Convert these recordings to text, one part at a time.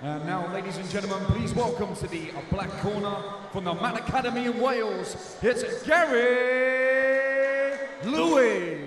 And now, ladies and gentlemen, please welcome to the black corner from the Man Academy in Wales, it's Gary Lewis.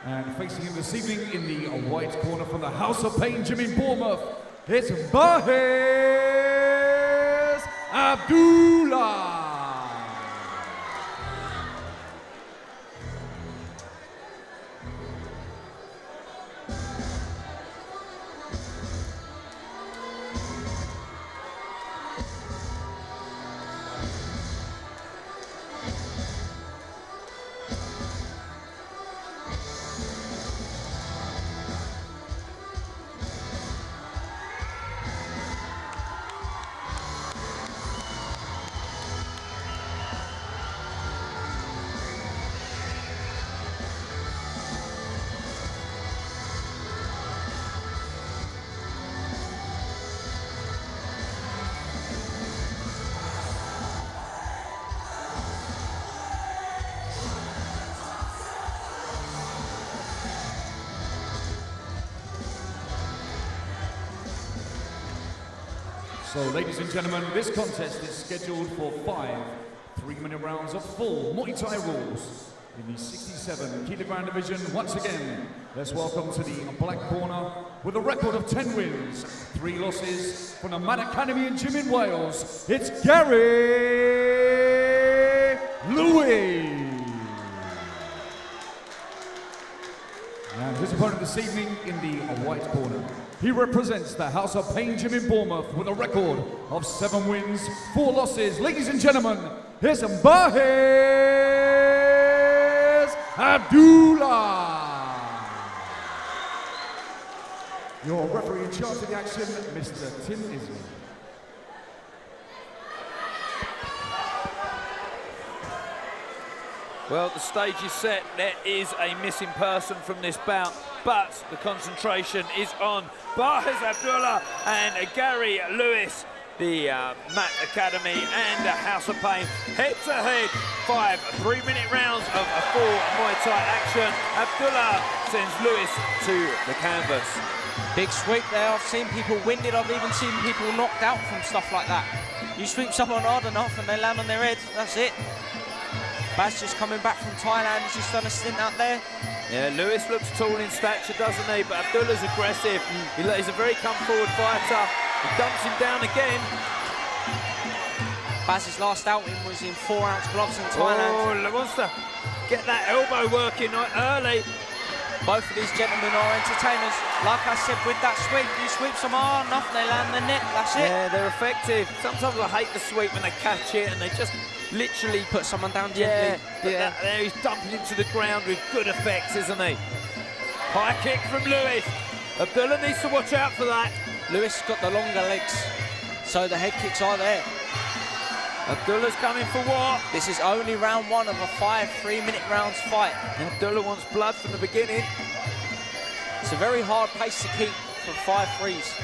And facing him this evening in the white corner from the House of Pain gym in Bournemouth, it's Bahez Abdullah. So, ladies and gentlemen, this contest is scheduled for 5 3-minute rounds of full Muay Thai rules in the 67-kilogram division. Once again, let's welcome to the black corner with a record of 10 wins, 3 losses from the Man Academy and Gym in Wales, it's Gary Lewis. And his opponent this evening in the white corner, he represents the House of Pain gym in Bournemouth with a record of 7 wins, 4 losses. Ladies and gentlemen, here's Bahez Abdullah. Your referee in charge of the action, Mr. Tim Isley. Well, the stage is set. There is a missing person from this bout, but the concentration is on Bahez Abdullah and Gary Lewis, the Mat Academy and the House of Pain. Head-to-head, 5 3-minute rounds of a full Muay Thai action. Abdullah sends Lewis to the canvas. Big sweep there. I've seen people winded. I've even seen people knocked out from stuff like that. You sweep someone hard enough and they land on their head, that's it. Baz just coming back from Thailand, he's just done a stint out there. Yeah, Lewis looks tall in stature, doesn't he? But Abdullah's aggressive. He's a very come-forward fighter. He dumps him down again. Baz's last outing was in 4-ounce gloves in Thailand. Oh, he wants to get that elbow working early. Both of these gentlemen are entertainers. Like I said, with that sweep, you sweep some hard enough, they land the net, that's it. Yeah, they're effective. Sometimes I hate the sweep when they catch it and they just literally put someone down gently. Yeah, there he's dumping him to the ground with good effects, isn't he? High kick from Lewis. Abdullah needs to watch out for that. Lewis has got the longer legs, so the head kicks are there. Abdullah's coming for what? This is only round 1 of a 5 3-minute rounds fight. Abdullah wants blood from the beginning. It's a very hard pace to keep for 5 threes.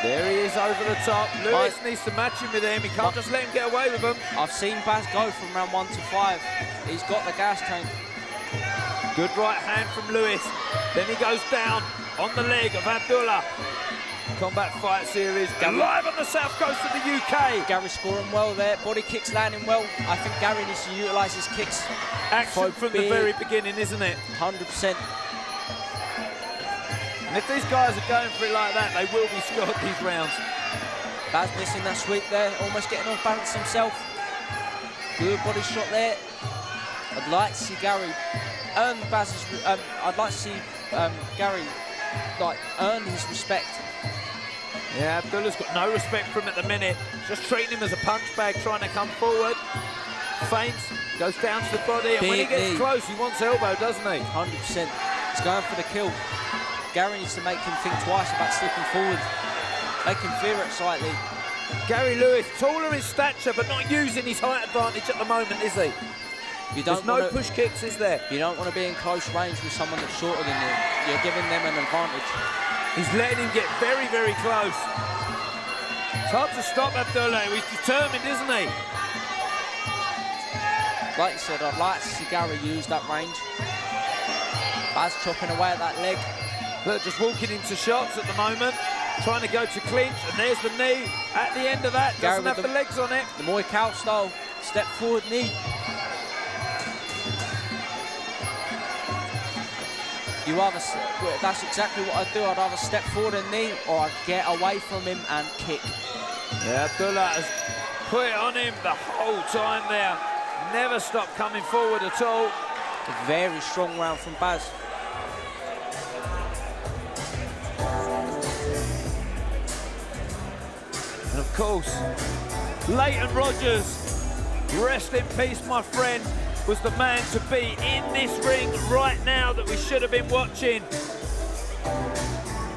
There he is over the top. Lewis needs to match him with him. He can't just let him get away with him. I've seen Baz go from round 1 to 5. He's got the gas tank. Good right hand from Lewis. Then he goes down on the leg of Abdullah. Combat Fight Series, live on the south coast of the UK. Gary scoring well there, body kicks landing well. I think Gary needs to utilise his kicks. Action from the very beginning, isn't it? 100%. And if these guys are going for it like that, they will be scored these rounds. Baz missing that sweep there, almost getting off balance himself. Good body shot there. I'd like to see Gary earn Baz's. I'd like to see Gary earn his respect. Yeah, Abdullah's got no respect for him at the minute. Just treating him as a punch bag, trying to come forward. Feints, goes down to the body, and when he gets close, he wants elbow, doesn't he? 100%. He's going for the kill. Gary needs to make him think twice about slipping forward. Make him fear it slightly. Gary Lewis, taller in stature, but not using his height advantage at the moment, is he? There's no push kicks, is there? You don't want to be in close range with someone that's shorter than you. You're giving them an advantage. He's letting him get very, very close. It's hard to stop Abdullah. He's determined, isn't he? Like you said, I'd like to see Gary use that range. Baz chopping away at that leg. Look, just walking into shots at the moment, trying to go to clinch, and there's the knee at the end of that. Doesn't have the legs on it. The Muay Thai style, step forward knee. That's exactly what I'd do. I'd either step forward and knee, or I'd get away from him and kick. Yeah, Abdullah has put it on him the whole time there. Never stopped coming forward at all. A very strong round from Baz. And of course, Leighton Rogers, rest in peace, my friend, was the man to be in this ring right now that we should have been watching.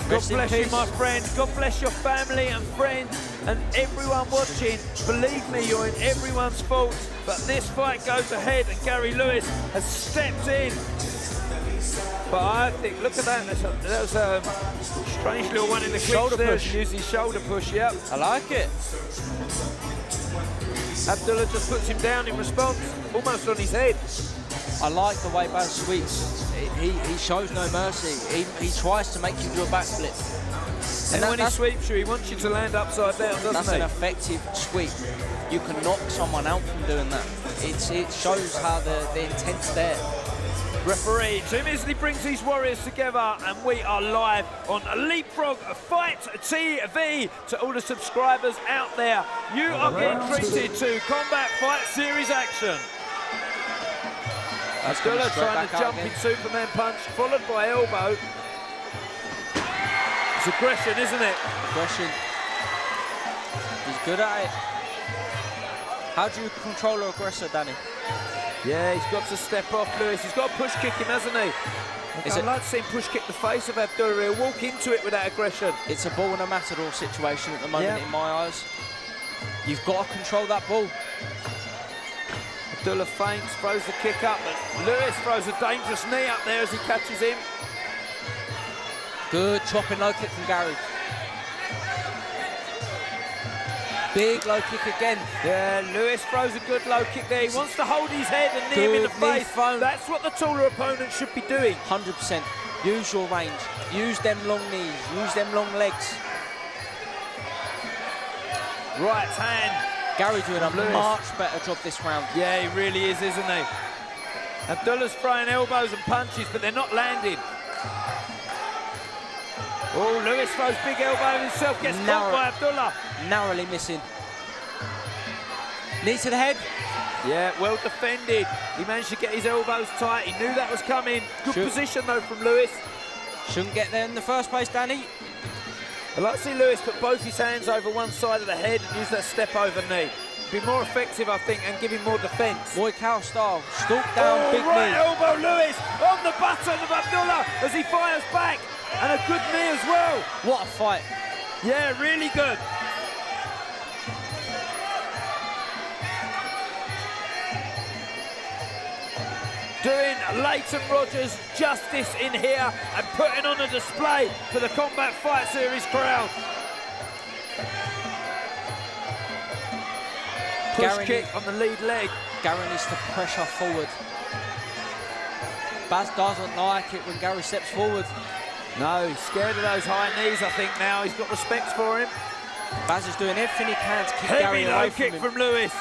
God bless you, my friend. God bless your family and friends and everyone watching. Believe me, you're in everyone's fault. But this fight goes ahead and Gary Lewis has stepped in. But I think, look at that. That was a strange little one in the shoulder push. Using shoulder push, yep. I like it. Abdullah just puts him down in response, almost on his head. I like the way Baz sweeps. He shows no mercy. He tries to make you do a backflip. And when he sweeps you, he wants you to land upside down, doesn't he? That's an effective sweep. You can knock someone out from doing that. It shows how the intent's there. Referee Jim Isley brings these warriors together, and we are live on LeapFrog Fight TV. To all the subscribers out there, you are getting treated to Combat Fight Series action. Abdullah trying to jump in Superman punch, followed by elbow. It's aggression, isn't it? Aggression. He's good at it. How do you control an aggressor, Danny? Yeah, he's got to step off, Lewis. He's got to push kick him, hasn't he? I'd like to see him push kick the face of Abdullah. He'll walk into it with that aggression. It's a ball and a matador situation at the moment in my eyes. You've got to control that ball. Abdullah feints, throws the kick up, but Lewis throws a dangerous knee up there as he catches him. Good chopping low kick from Gary. Big low kick again. Yeah, Lewis throws a good low kick there. He wants to hold his head and knee him in the face. That's what the taller opponent should be doing. 100%. Use your range. Use them long knees. Use them long legs. Right hand. Gary doing a much better job this round. Yeah, he really is, isn't he? Abdullah's throwing elbows and punches, but they're not landing. Oh, Lewis throws big elbow himself, gets caught by Abdullah. Narrowly missing. Knee to the head. Yeah, well defended. He managed to get his elbows tight. He knew that was coming. Good position, though, from Lewis. Shouldn't get there in the first place, Danny. I'd like to see Lewis put both his hands over one side of the head and use that step over knee. Be more effective, I think, and give him more defence. Muay Thai style. Stalk down, big right knee. Elbow, Lewis, on the button of Abdullah as he fires back. And a good knee as well. What a fight. Yeah, really good. Doing Leighton Rogers justice in here and putting on a display for the Combat Fight Series crowd. Push kick on the lead leg. Gary needs to pressure forward. Baz doesn't like it when Gary steps forward. No, he's scared of those high knees, I think now. He's got respect for him. Baz is doing everything he can to keep Gary away from him. Heavy low kick from Lewis.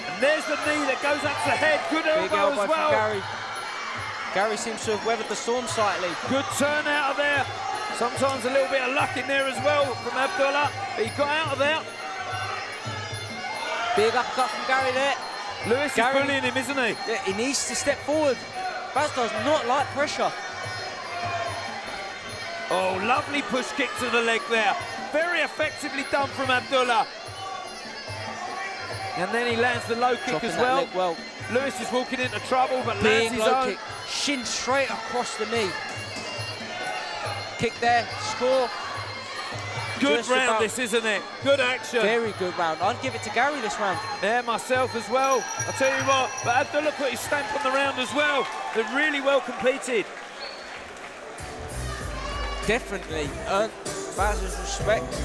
And there's the knee that goes up to the head. Good elbow as well. From Gary. Gary seems to have weathered the storm slightly. Good turn out of there. Sometimes a little bit of luck in there as well from Abdullah, but he got out of there. Big uppercut from Gary there. Lewis is bullying him, isn't he? Yeah, he needs to step forward. Baz does not like pressure. Oh, lovely push kick to the leg there. Very effectively done from Abdullah. And then he lands the low kick as well. Lewis is walking into trouble, but lands his own. Kick. Shin straight across the knee. Kick there, score. Good round this, isn't it? Good action. Very good round. I'd give it to Gary this round. Yeah, myself as well. I'll tell you what, but Abdullah put his stamp on the round as well. They're really well completed. Definitely earned Baz's respect.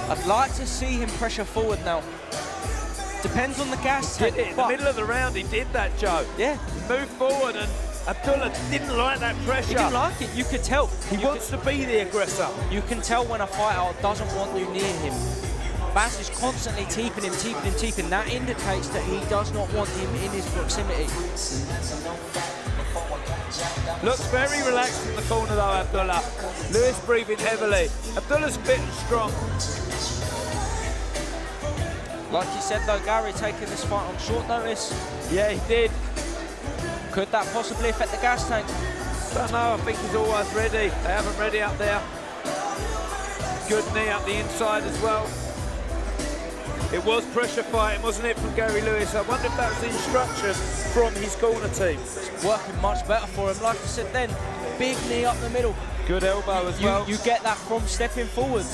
I'd like to see him pressure forward now. Depends on the gas tank. In the middle of the round, he did that, Joe. Yeah. He moved forward and Abdullah didn't like that pressure. He didn't like it. You could tell. He wants to be the aggressor. You can tell when a fighter doesn't want you near him. Baz is constantly teeping him. That indicates that he does not want him in his proximity. Looks very relaxed in the corner though, Abdullah. Lewis breathing heavily. Abdullah's fit and strong. Like you said though, Gary taking this fight on short notice. Yeah, he did. Could that possibly affect the gas tank? Don't know, I think he's always ready. They have him ready up there. Good knee up the inside as well. It was pressure fighting, wasn't it, from Gary Lewis? I wonder if that was the instruction from his corner team. It's working much better for him. Like I said then, big knee up the middle. Good elbow as well. You get that from stepping forward.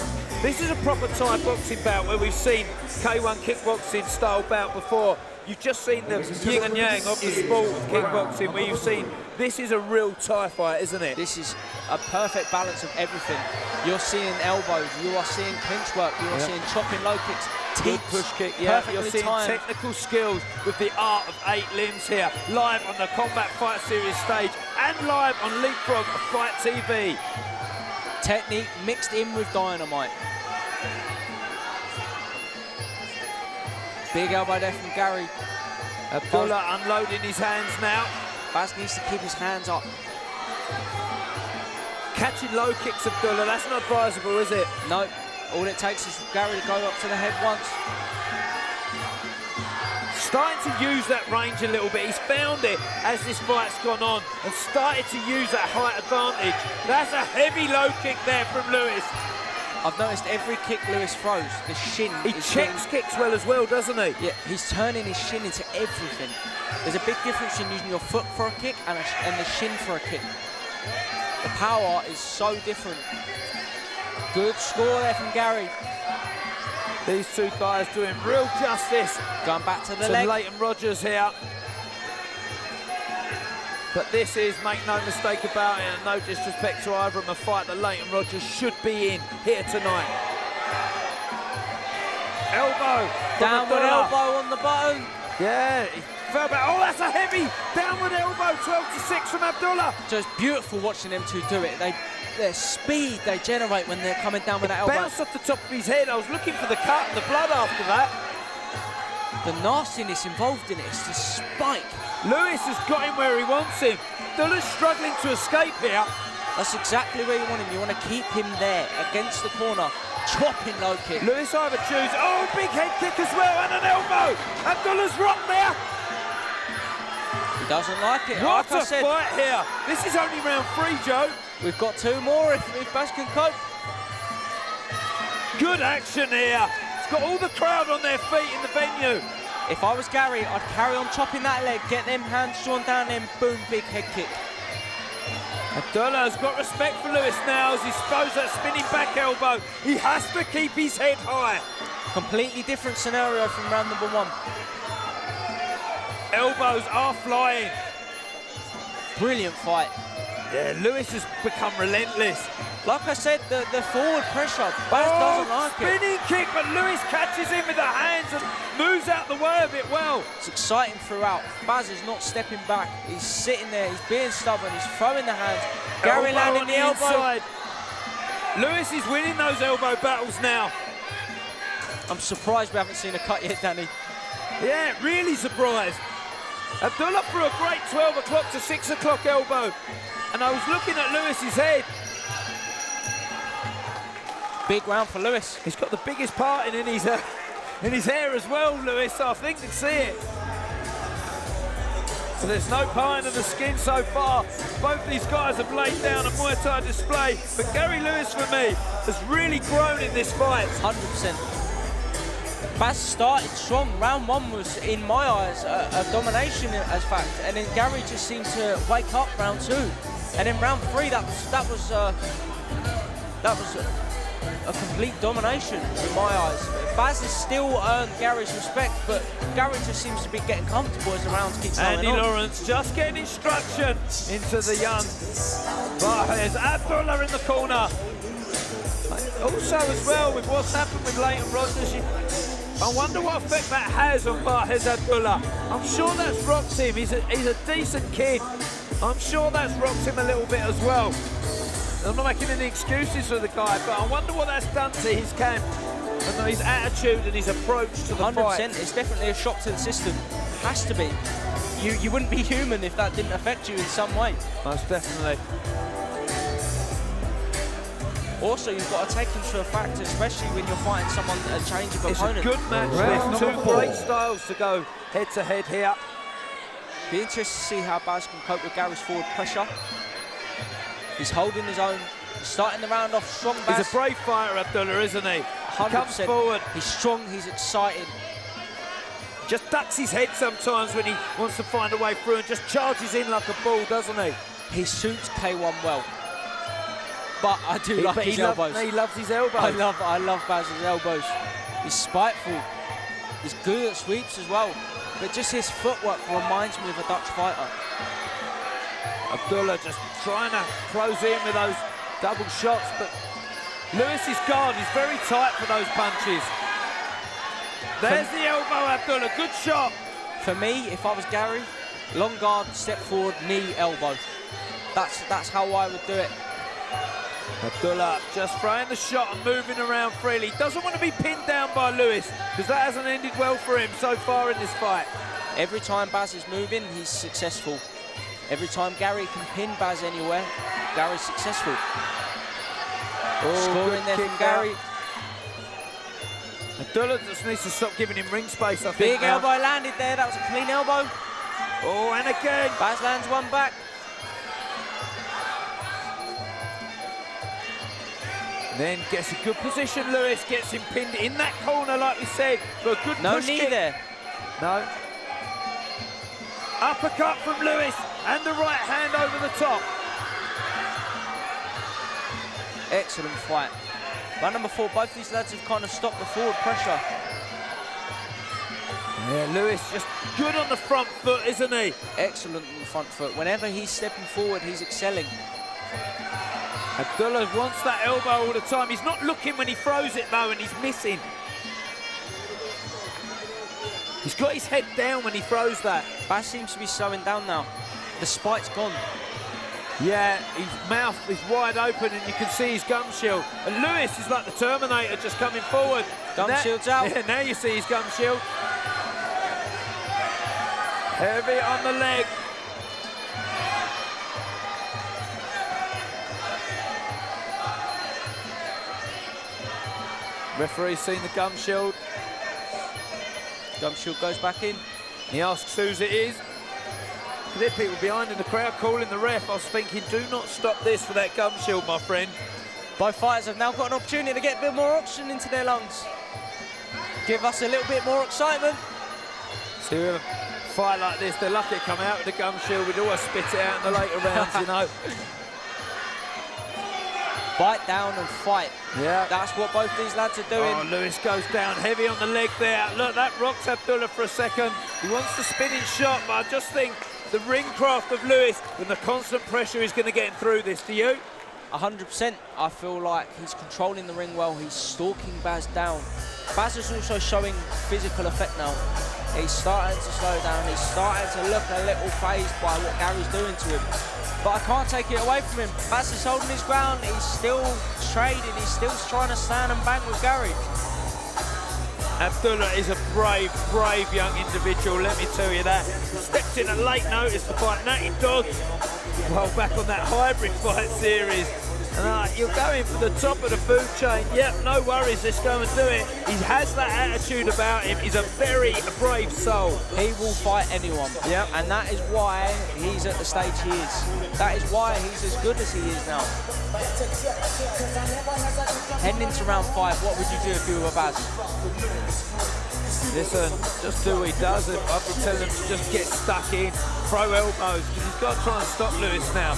This is a proper Thai boxing bout where we've seen K1 kickboxing style bout before. You've just seen the yin and yang of the sport of kickboxing where you've seen this is a real Thai fight, isn't it? This is a perfect balance of everything. You're seeing elbows, you are seeing clinch work, you are seeing chopping low kicks, good push kick, You're seeing technical skills with the art of 8 limbs here, live on the Combat Fight Series stage and live on LeapFrog Fight TV. Technique mixed in with dynamite. Big elbow there from Gary. Abdullah unloading his hands now. Baz needs to keep his hands up. Catching low kicks, Abdullah, that's not advisable, is it? No, all it takes is Gary to go up to the head once. Starting to use that range a little bit. He's found it as this fight's gone on and started to use that height advantage. That's a heavy low kick there from Lewis. I've noticed every kick Lewis throws, the shin. He checks kicks well as well, doesn't he? Yeah, he's turning his shin into everything. There's a big difference in using your foot for a kick and the shin for a kick. The power is so different. Good score there from Gary. These two guys doing real justice. Going back to the leg. Leighton Rogers here. But this is, make no mistake about it, and no disrespect to either of them, a fight that Leighton Rogers should be in here tonight. Elbow. Downward elbow on the button. Yeah, he fell back. Oh, that's a heavy downward elbow, 12-6 from Abdullah. So it's beautiful watching them two do it. Their speed they generate when they're coming down with that elbow. Bounced off the top of his head. I was looking for the cut and the blood after that. The nastiness involved in it is the spike. Lewis has got him where he wants him. Abdullah's struggling to escape here. That's exactly where you want him. You want to keep him there against the corner. Chopping low kick. Lewis either chooses. Oh, big head kick as well and an elbow. Abdullah's rocked there. He doesn't like it. What like a fight here. This is only round 3, Joe. We've got 2 more if Baz can cope. Good action here. It's got all the crowd on their feet in the venue. If I was Gary, I'd carry on chopping that leg, get them hands drawn down, then boom, big head kick. Abdullah's got respect for Lewis now as he throws that spinning back elbow. He has to keep his head high. Completely different scenario from round number 1. Elbows are flying. Brilliant fight. Yeah, Lewis has become relentless. Like I said, the forward pressure, Baz doesn't like it. Spinning kick, but Lewis catches him with the hands and moves out the way of it well. It's exciting throughout. Baz is not stepping back. He's sitting there, he's being stubborn, he's throwing the hands. Gary landing the elbow. Inside. Lewis is winning those elbow battles now. I'm surprised we haven't seen a cut yet, Danny. Yeah, really surprised. Abdullah threw a great 12 o'clock to 6 o'clock elbow. And I was looking at Lewis's head. Big round for Lewis. He's got the biggest parting in his hair as well, Lewis, so I think you can see it. So there's no parting of the skin so far. Both these guys have laid down a Muay Thai display, but Gary Lewis, for me, has really grown in this fight. 100%. Baz started strong. Round one was, in my eyes, a domination as fact, and then Gary just seemed to wake up round two, and then round three that was a complete domination in my eyes. Baz has still earned Gary's respect, but Gary just seems to be getting comfortable as the rounds keep going on. Andy Lawrence just getting instruction into the young Bahez Abdullah in the corner. Also as well, with what's happened with Leighton Rogers, I wonder what effect that has on Bahez Abdullah. I'm sure that's rocked him. He's a decent kid. I'm sure that's rocked him a little bit as well. I'm not making any excuses for the guy, but I wonder what that's done to his camp and his attitude and his approach to the 100%, fight. it's definitely a shock to the system. Has to be. You wouldn't be human if that didn't affect you in some way. Most definitely. Also, you've got to take into effect, especially when you're fighting someone, a change of opponent. It's a good match. Round There's two number 4. great styles to go head-to-head here. Be interested to see how Baz can cope with Gary's forward pressure. He's holding his own. He's starting the round off strong, Baz. He's a brave fighter, Abdullah, isn't he? 100%. Comes forward. He's strong, he's excited. Just ducks his head sometimes when he wants to find a way through and just charges in like a bull, doesn't he? He suits K1 well. But I do like his elbows. He loves his elbows. I love Baz's elbows. He's spiteful. He's good at sweeps as well. But just his footwork reminds me of a Dutch fighter. Abdullah just trying to close in with those double shots, but Lewis's guard is very tight for those punches. There's the elbow, Abdullah, good shot. For me, if I was Gary, long guard, step forward, knee, elbow. That's how I would do it. Abdullah just throwing the shot and moving around freely. Doesn't want to be pinned down by Lewis, because that hasn't ended well for him so far in this fight. Every time Baz is moving, he's successful. Every time Gary can pin Baz anywhere, Gary's successful. Scoring there from Gary. Abdullah just needs to stop giving him ring space, I think. Big elbow landed there, that was a clean elbow. Oh, and again. Baz lands one back. Then gets a good position, Lewis gets him pinned in that corner, like we said. But a good No push knee kick. there. No. Uppercut from Lewis and the right hand over the top. Excellent fight. Round number 4, both these lads have kind of stopped the forward pressure. Yeah, Lewis just good on the front foot, isn't he? Excellent on the front foot. Whenever he's stepping forward, he's excelling. Abdullah wants that elbow all the time. He's not looking when he throws it though, and he's missing. He's got his head down when he throws that. Baz seems to be slowing down now. The spite's gone. Yeah, his mouth is wide open and you can see his gum shield. And Lewis is like the Terminator just coming forward. Gum shield's out. Yeah, now you see his gum shield. Heavy on the leg. Referee's seen the gum shield. Gum shield goes back in. He asks whose it is. There are people behind in the crowd calling the ref. I was thinking, do not stop this for that gum shield, my friend. Both fighters have now got an opportunity to get a bit more oxygen into their lungs. Give us a little bit more excitement. See, with a fight like this, they're lucky to come out with the gum shield. We'd always spit it out in the later rounds, you know. Bite down and fight. Yeah. That's what both these lads are doing. Oh, Lewis goes down heavy on the leg there. Look, that rocks Abdullah for a second. He wants the spinning shot, but I just think the ring craft of Lewis and the constant pressure is going to get him through this. Do you? 100%. I feel like he's controlling the ring well. He's stalking Baz down. Baz is also showing physical effect now. He's starting to slow down. He's starting to look a little phased by what Gary's doing to him. But I can't take it away from him. Baz is holding his ground. He's still trading. He's still trying to stand and bang with Gary. Abdullah is a brave, brave young individual, let me tell you that. Stepped in at late notice to fight Natty Dog, well back on that hybrid fight series. And you're going for the top of the food chain. Yep, no worries, let's go and do it. He has that attitude about him. He's a very brave soul. He will fight anyone. Yep. And that is why he's at the stage he is. That is why he's as good as he is now. Heading into round 5, what would you do if you were Baz? Listen, just do what he does. I would tell him to just get stuck in, throw elbows, because he's got to try and stop Lewis now.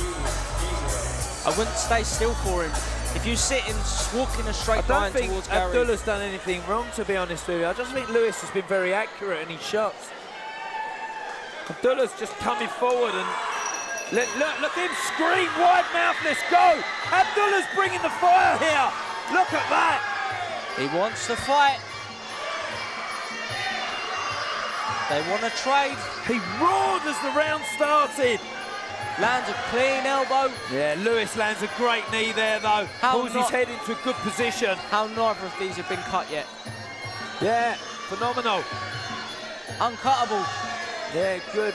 I wouldn't stay still for him. If you sit and walk in a straight line towards Gary. I don't think Abdullah's done anything wrong, to be honest with you. I just think Lewis has been very accurate in his shots. Abdullah's just coming forward and look him scream wide mouth, let's go! Abdullah's bringing the fire here. Look at that. He wants to fight. They want to trade. He roared as the round started. Lands a clean elbow. Yeah, Lewis lands a great knee there, though. Pulls his head into a good position. How neither of these have been cut yet. Yeah, phenomenal. Uncuttable. Yeah, good.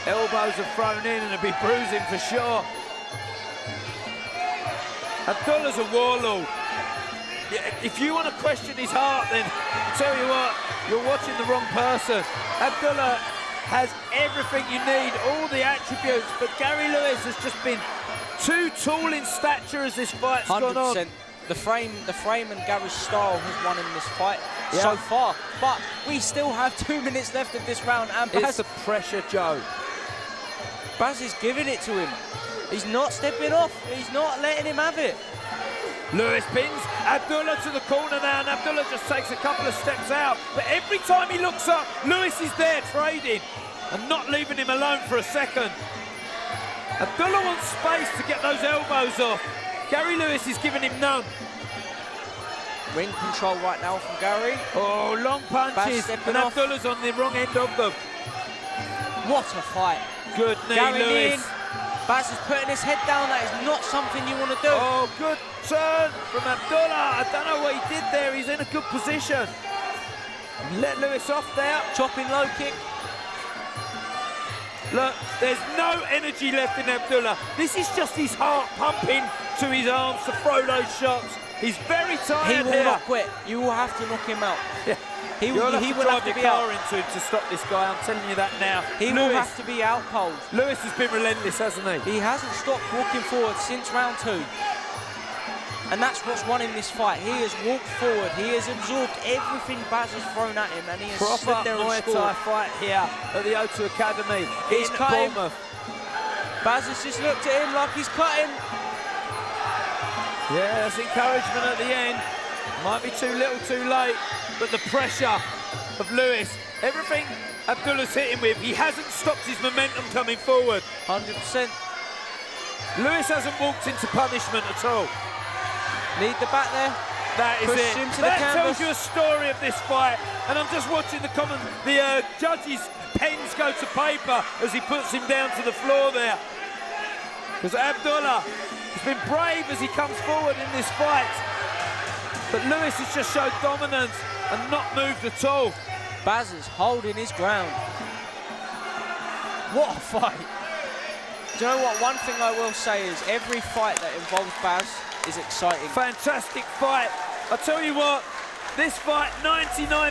Elbows are thrown in and it'll be bruising for sure. Abdullah's a warlord. Yeah, if you want to question his heart, then I tell you what, you're watching the wrong person. Abdullah has everything you need, all the attributes, but Gary Lewis has just been too tall in stature as this fight's 100%. gone on. The frame and Gary's style has won him this fight so far. But we still have 2 minutes left of this round, and It's the pressure, Joe. Baz is giving it to him. He's not stepping off. He's not letting him have it. Lewis pins Abdullah to the corner now, and Abdullah just takes a couple of steps out. But every time he looks up, Lewis is there trading and not leaving him alone for a second. Abdullah wants space to get those elbows off. Gary Lewis is giving him none. Ring control right now from Gary. Oh, long punches, and Abdullah's on the wrong end of them. What a fight. Good knee, Gary Lewis. in. Baz is putting his head down. That is not something you want to do. Oh, good turn from Abdullah. I don't know what he did there. He's in a good position. Let Lewis off there. Chopping low kick. Look, there's no energy left in Abdullah. This is just his heart pumping to his arms to throw those shots. He's very tired. He will not quit. You will have to knock him out. Yeah. He will have to be out into him to stop this guy. I'm telling you that now. He will have to be out cold. Lewis has been relentless, hasn't he? He hasn't stopped walking forward since round 2. And that's what's won him this fight. He has walked forward. He has absorbed everything Baz has thrown at him, and he has stood there and Muay Thai fight here at the O2 Academy in Bournemouth. Baz has just looked at him like he's cutting. Yeah, that's encouragement at the end. Might be too little, too late, but the pressure of Lewis, everything Abdullah's hit him with, he hasn't stopped his momentum coming forward. 100%. Lewis hasn't walked into punishment at all. Need the back there. That is Push it. him to That the canvas. tells you a story of this fight, and I'm just watching the judges' pens go to paper as he puts him down to the floor there. Because Abdullah has been brave as he comes forward in this fight. But Lewis has just showed dominance and not moved at all. Baz is holding his ground. What a fight. Do you know what? One thing I will say is every fight that involves Baz is exciting. Fantastic fight. I tell you what, this fight, 99%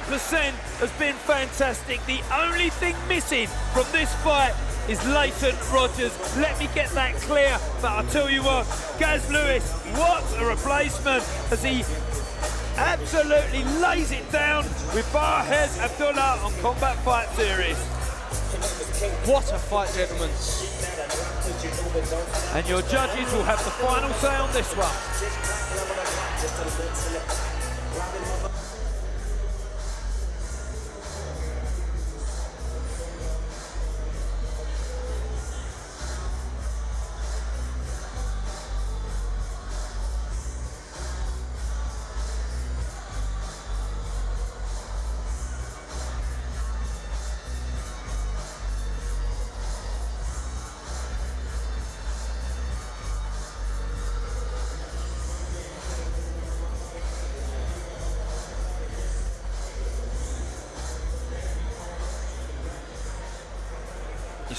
has been fantastic. The only thing missing from this fight is Leighton Rogers. Let me get that clear. But I tell you what, Gaz Lewis, what a replacement as he absolutely lays it down with Bahez Abdullah on Combat Fight Series. What a fight, gentlemen. And your judges will have the final say on this one.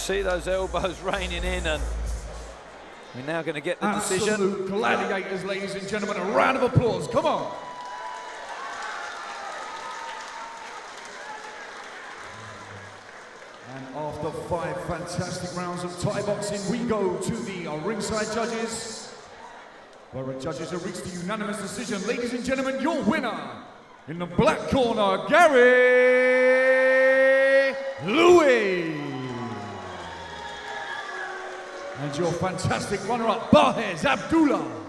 see those elbows raining in, and we're now going to get the decision. Absolute gladiators, ladies and gentlemen. A round of applause. Come on. And after 5 fantastic rounds of Thai boxing, we go to the ringside judges, where the judges have reached a unanimous decision. Ladies and gentlemen, your winner in the black corner, Gary Louis. And your fantastic runner-up, Bahez Abdullah.